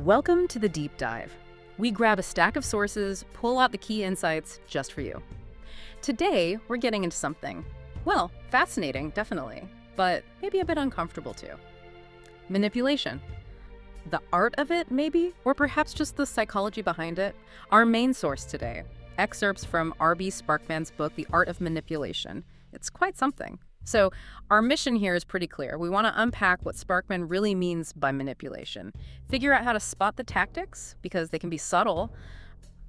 Welcome to the Deep Dive. We grab a stack of sources, pull out the key insights just for you. Today, we're getting into something, well, fascinating, definitely, but maybe a bit uncomfortable too. Manipulation. The art of it, maybe? Or perhaps just the psychology behind it? Our main source today, excerpts from R.B. Sparkman's book, The Art of Manipulation. It's quite something. So our mission here is pretty clear. We want to unpack what Sparkman really means by manipulation, figure out how to spot the tactics, because they can be subtle,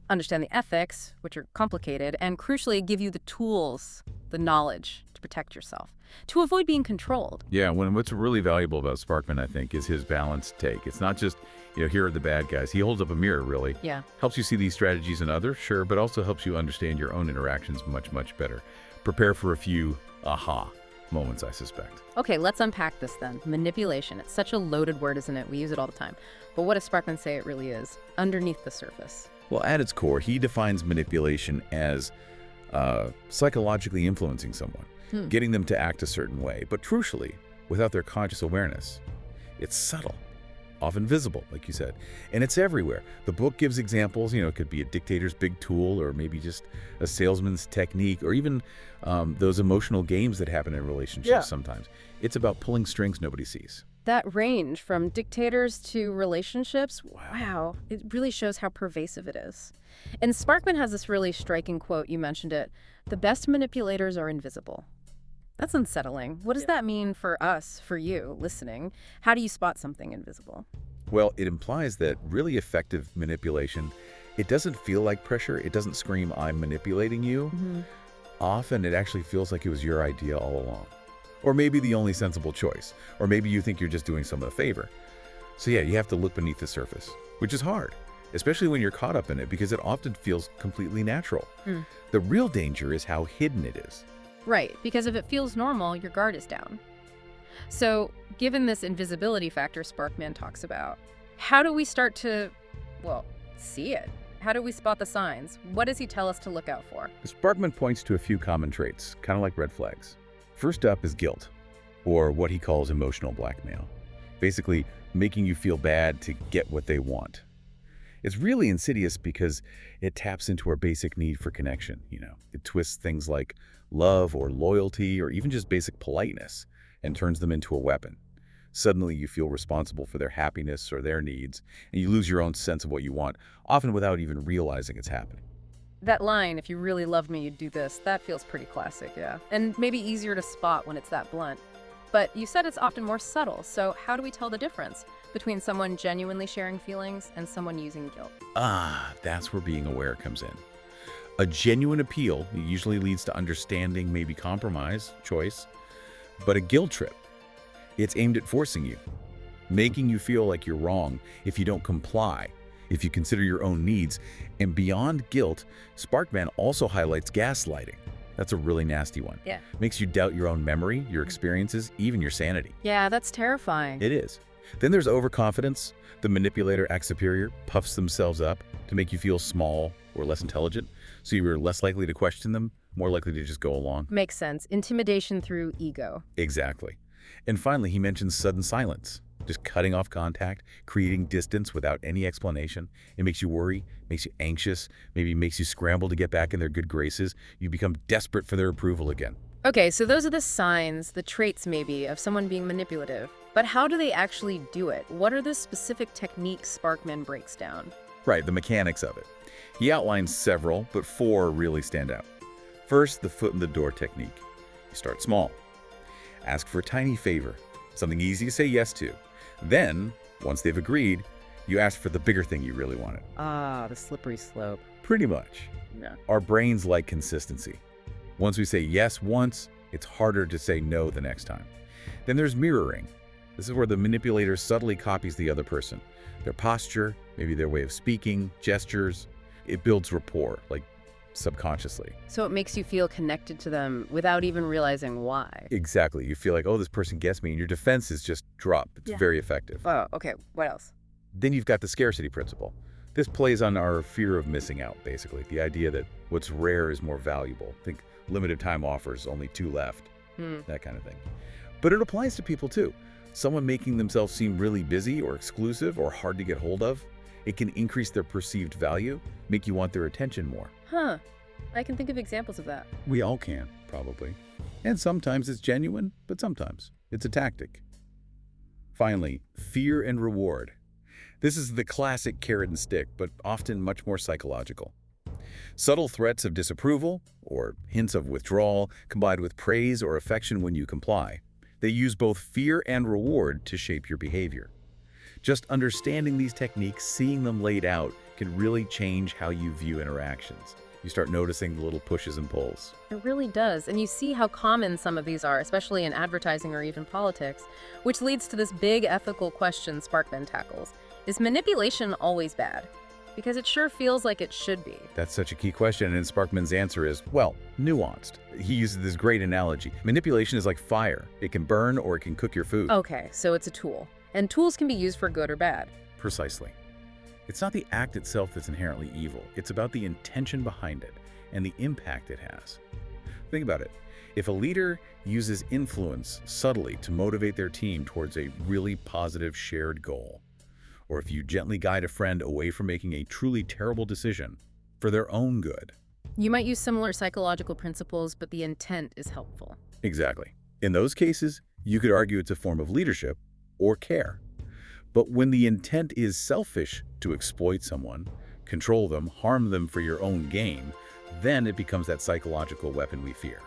understand the ethics, which are complicated, and crucially give you the tools, the knowledge to protect yourself, to avoid being controlled. Yeah, what's really valuable about Sparkman, I think, is his balanced take. It's not just, here are the bad guys. He holds up a mirror, really. Yeah. Helps you see these strategies in others, sure, but also helps you understand your own interactions much, much better. Prepare for a few aha moments, I suspect. Okay, let's unpack this then. Manipulation. It's such a loaded word, isn't it? We use it all the time. But what does Sparkman say it really is, underneath the surface? Well, at its core, he defines manipulation as psychologically influencing someone, getting them to act a certain way, but crucially, without their conscious awareness. It's subtle, often visible, like you said, and it's everywhere. The book gives examples, it could be a dictator's big tool, or maybe just a salesman's technique, or even those emotional games that happen in relationships sometimes. It's about pulling strings nobody sees. That range from dictators to relationships, wow, it really shows how pervasive it is. And Sparkman has this really striking quote, you mentioned it, "The best manipulators are invisible." That's unsettling. What does that mean for us, for you, listening? How do you spot something invisible? Well, it implies that really effective manipulation, it doesn't feel like pressure. It doesn't scream, "I'm manipulating you." Often it actually feels like it was your idea all along. Or maybe the only sensible choice. Or maybe you think you're just doing someone a favor. So yeah, you have to look beneath the surface, which is hard, especially when you're caught up in it, because it often feels completely natural. The real danger is how hidden it is. Right, because if it feels normal, your guard is down. So, given this invisibility factor Sparkman talks about, how do we start to, see it? How do we spot the signs? What does he tell us to look out for? Sparkman points to a few common traits, kind of like red flags. First up is guilt, or what he calls emotional blackmail. Basically, making you feel bad to get what they want. It's really insidious because it taps into our basic need for connection, It twists things like love or loyalty or even just basic politeness and turns them into a weapon. Suddenly you feel responsible for their happiness or their needs, and you lose your own sense of what you want, often without even realizing it's happening. That line, "If you really loved me, you'd do this," that feels pretty classic, yeah. And maybe easier to spot when it's that blunt. But you said it's often more subtle, so how do we tell the difference between someone genuinely sharing feelings and someone using guilt? That's where being aware comes in. A genuine appeal usually leads to understanding, maybe compromise, choice. But a guilt trip, it's aimed at forcing you, making you feel like you're wrong if you don't comply, if you consider your own needs. And beyond guilt, Sparkman also highlights gaslighting. That's a really nasty one. Yeah. Makes you doubt your own memory, your experiences, even your sanity. Yeah, that's terrifying. It is. Then there's overconfidence. The manipulator acts superior, puffs themselves up to make you feel small or less intelligent, so you're less likely to question them, more likely to just go along. Makes sense. Intimidation through ego. Exactly. And finally, he mentions sudden silence, just cutting off contact, creating distance without any explanation. It makes you worry, makes you anxious, maybe makes you scramble to get back in their good graces. You become desperate for their approval again. Okay, so those are the signs, the traits maybe, of someone being manipulative. But how do they actually do it? What are the specific techniques Sparkman breaks down? Right, the mechanics of it. He outlines several, but 4 really stand out. First, the foot in the door technique. You start small. Ask for a tiny favor, something easy to say yes to. Then, once they've agreed, you ask for the bigger thing you really wanted. The slippery slope. Pretty much. Yeah. Our brains like consistency. Once we say yes once, it's harder to say no the next time. Then there's mirroring. This is where the manipulator subtly copies the other person. Their posture, maybe their way of speaking, gestures. It builds rapport, like subconsciously. So it makes you feel connected to them without even realizing why. Exactly. You feel like, oh, this person gets me, and your defenses just drop. It's very effective. Oh, okay. What else? Then you've got the scarcity principle. This plays on our fear of missing out, basically. The idea that what's rare is more valuable. Think limited time offers, only 2 left, that kind of thing. But it applies to people too. Someone making themselves seem really busy or exclusive or hard to get hold of, it can increase their perceived value, make you want their attention more. Huh. I can think of examples of that. We all can, probably. And sometimes it's genuine, but sometimes it's a tactic. Finally, fear and reward. This is the classic carrot and stick, but often much more psychological. Subtle threats of disapproval, or hints of withdrawal, combined with praise or affection when you comply. They use both fear and reward to shape your behavior. Just understanding these techniques, seeing them laid out, can really change how you view interactions. You start noticing the little pushes and pulls. It really does. And you see how common some of these are, especially in advertising or even politics, which leads to this big ethical question Sparkman tackles. Is manipulation always bad? Because it sure feels like it should be. That's such a key question, and Sparkman's answer is, well, nuanced. He uses this great analogy. Manipulation is like fire. It can burn or it can cook your food. Okay, so it's a tool. And tools can be used for good or bad. Precisely. It's not the act itself that's inherently evil. It's about the intention behind it and the impact it has. Think about it. If a leader uses influence subtly to motivate their team towards a really positive shared goal, or if you gently guide a friend away from making a truly terrible decision for their own good. You might use similar psychological principles, but the intent is helpful. Exactly. In those cases, you could argue it's a form of leadership or care. But when the intent is selfish, to exploit someone, control them, harm them for your own gain, then it becomes that psychological weapon we fear.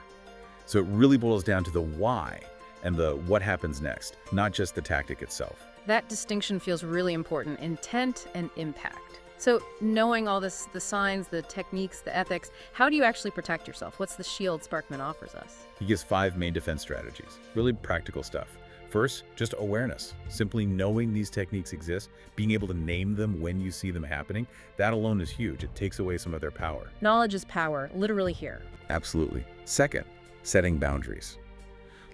So it really boils down to the why and the what happens next, not just the tactic itself. That distinction feels really important, intent and impact. So knowing all this, the signs, the techniques, the ethics, how do you actually protect yourself? What's the shield Sparkman offers us? He gives 5 main defense strategies, really practical stuff. First, just awareness. Simply knowing these techniques exist, being able to name them when you see them happening, that alone is huge. It takes away some of their power. Knowledge is power, literally here. Absolutely. Second, setting boundaries.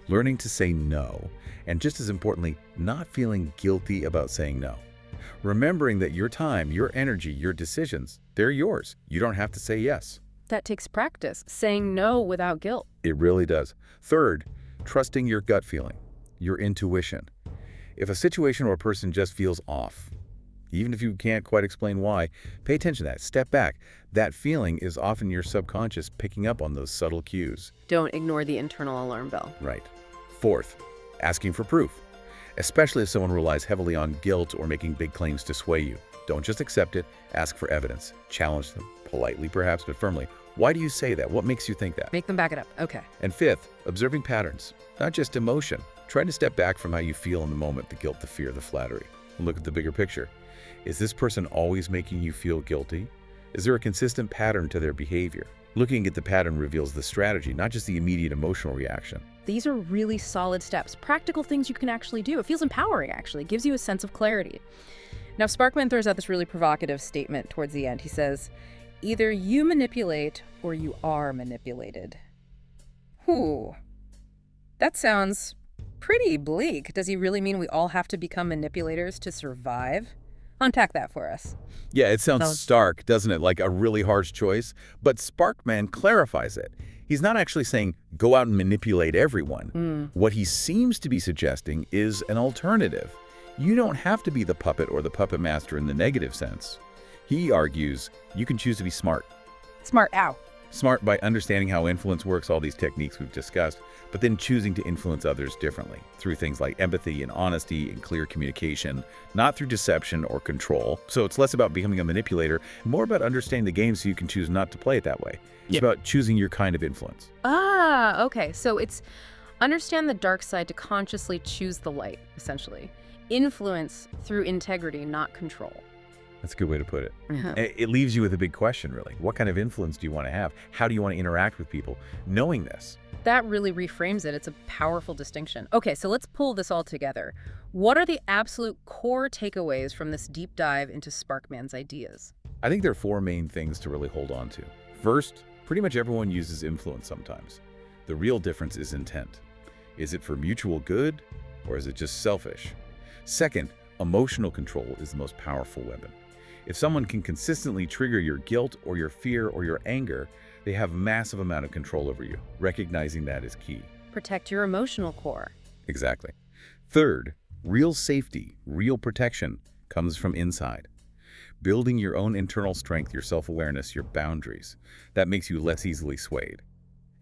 Learning to say no, and just as importantly, not feeling guilty about saying no. Remembering that your time, your energy, your decisions, they're yours. You don't have to say yes. That takes practice, saying no without guilt. It really does. Third, trusting your gut feeling, your intuition. If a situation or a person just feels off, even if you can't quite explain why, pay attention to that. Step back. That feeling is often your subconscious picking up on those subtle cues. Don't ignore the internal alarm bell. Right. Fourth, asking for proof, especially if someone relies heavily on guilt or making big claims to sway you. Don't just accept it. Ask for evidence. Challenge them, politely perhaps, but firmly. Why do you say that? What makes you think that? Make them back it up. Okay. And fifth, observing patterns, not just emotion. Try to step back from how you feel in the moment, the guilt, the fear, the flattery. And look at the bigger picture. Is this person always making you feel guilty? Is there a consistent pattern to their behavior? Looking at the pattern reveals the strategy, not just the immediate emotional reaction. These are really solid steps, practical things you can actually do. It feels empowering, actually. It gives you a sense of clarity. Now, Sparkman throws out this really provocative statement towards the end. He says, either you manipulate or you are manipulated. Whew. That sounds pretty bleak. Does he really mean we all have to become manipulators to survive? Unpack that for us. Yeah, it sounds stark, doesn't it? Like a really harsh choice. But Sparkman clarifies it. He's not actually saying go out and manipulate everyone. What he seems to be suggesting is an alternative. You don't have to be the puppet or the puppet master in the negative sense. He argues you can choose to be smart. Smart, ow. Smart by understanding how influence works, all these techniques we've discussed, but then choosing to influence others differently through things like empathy and honesty and clear communication, not through deception or control. So it's less about becoming a manipulator, more about understanding the game so you can choose not to play it that way. It's about choosing your kind of influence. Ah, okay. So it's understand the dark side to consciously choose the light, essentially. Influence through integrity, not control. That's a good way to put it. It leaves you with a big question, really. What kind of influence do you want to have? How do you want to interact with people? Knowing this. That really reframes it. It's a powerful distinction. Okay, so let's pull this all together. What are the absolute core takeaways from this deep dive into Sparkman's ideas? I think there are 4 main things to really hold on to. First, pretty much everyone uses influence sometimes. The real difference is intent. Is it for mutual good, or is it just selfish? Second, emotional control is the most powerful weapon. If someone can consistently trigger your guilt or your fear or your anger, they have a massive amount of control over you. Recognizing that is key. Protect your emotional core. Exactly. Third, Real safety, real protection comes from inside. Building your own internal strength, your self-awareness, your boundaries. That makes you less easily swayed.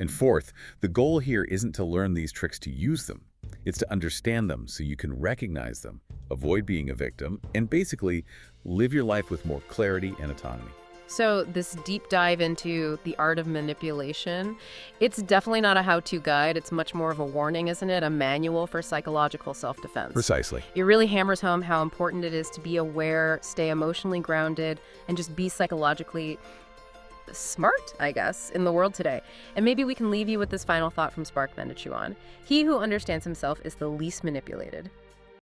And fourth, the goal here isn't to learn these tricks to use them. It's to understand them so you can recognize them, avoid being a victim, and basically live your life with more clarity and autonomy. So this deep dive into the art of manipulation, it's definitely not a how-to guide. It's much more of a warning, isn't it? A manual for psychological self-defense. Precisely. It really hammers home how important it is to be aware, stay emotionally grounded, and just be psychologically smart, I guess, in the world today. And maybe we can leave you with this final thought from Sparkman to chew on. He who understands himself is the least manipulated.